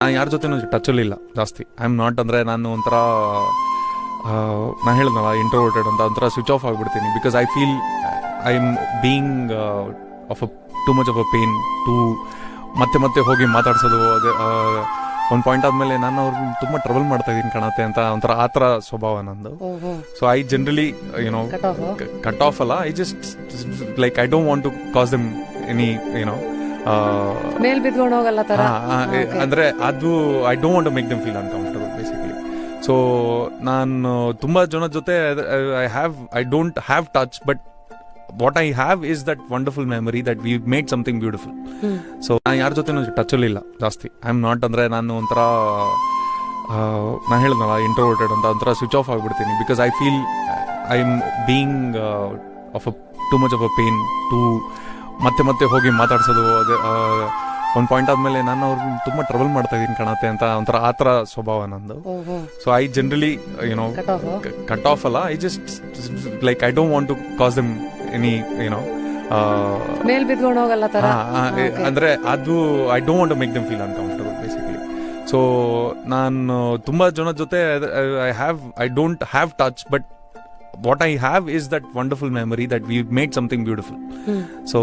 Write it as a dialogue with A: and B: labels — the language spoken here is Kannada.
A: ನಾನು ಯಾರ ಜೊತೆನೂ ಟಚಲ್ಲಿ ಇಲ್ಲ ಜಾಸ್ತಿ. ಐ ಆಮ್ ನಾಟ್, ಅಂದರೆ ನಾನು ಒಂಥರ ನಾನು ಹೇಳಿದ್ನಲ್ಲ ಇಂಟ್ರೋವರ್ಟೆಡ್ ಅಂತ, ಒಂಥರ ಸ್ವಿಚ್ ಆಫ್ ಆಗಿಬಿಡ್ತೀನಿ. Because I feel I am being of too much of a pain to ಮತ್ತೆ ಹೋಗಿ ಮಾತಾಡ್ಸೋದು. ಅದೇ ಒಂದು ಪಾಯಿಂಟ್ ಆದಮೇಲೆ ನಾನು ಅವ್ರನ್ನ ತುಂಬ ಟ್ರಬಲ್ ಮಾಡ್ತಾ ಇದ್ದೀನಿ ಕಾಣತ್ತೆ ಅಂತ ಒಂಥರ ಆ ಥರ ಸ್ವಭಾವ ನಂದು. So I generally you know cut off ಅಲ್ಲ, I just like I don't want to cause them any you know
B: ಮೇಲ್ ಬಿದ್ಕೊಂಡು ಹೋಗಲ್ಲ ತರ.
A: ಅಂದ್ರೆ ಅದು I don't want to make them feel uncomfortable basically. So ನಾನು ತುಂಬಾ ಜನ ಜೊತೆ I don't have touch, but what I have is that wonderful memory that we made something beautiful. So ನಾನು ಯಾರ ಜೊತೆನೂ ಟಚಲ್ಲಿ ಇಲ್ಲ ಜಾಸ್ತಿ. ಐ ಆಮ್ ನಾಟ್, ಅಂದರೆ ನಾನು ಒಂಥರ ನಾನು ಹೇಳಿದ್ನಲ್ಲ ಇಂಟ್ರೋವರ್ಟೆಡ್ ಅಂತ, ಒಂಥರ ಸ್ವಿಚ್ ಆಫ್ ಆಗಿಬಿಡ್ತೀನಿ. Because I feel I am being of too much of a pain to ಮತ್ತೆ ಹೋಗಿ ಮಾತಾಡ್ಸೋದು. ಅದೇ ಒಂದು ಪಾಯಿಂಟ್ ಆದಮೇಲೆ ನಾನು ಅವ್ರನ್ನ ತುಂಬ ಟ್ರಬಲ್ ಮಾಡ್ತಾ ಇದ್ದೀನಿ ಕಾಣತ್ತೆ ಅಂತ ಒಂಥರ ಆ ಥರ ಸ್ವಭಾವ ನಂದು. So I generally you know cut off ಅಲ್ಲ, I just like I don't want to cause them any you know
B: ಮೇಲ್ ಬಿದ್ಕೊಂಡು ಹೋಗಲ್ಲ ತರ.
A: ಅಂದ್ರೆ ಅದು I don't want to make them feel uncomfortable basically. So ನಾನು ತುಂಬಾ ಜನ ಜೊತೆ I don't have touch, but what I have is that wonderful memory that we made something beautiful. So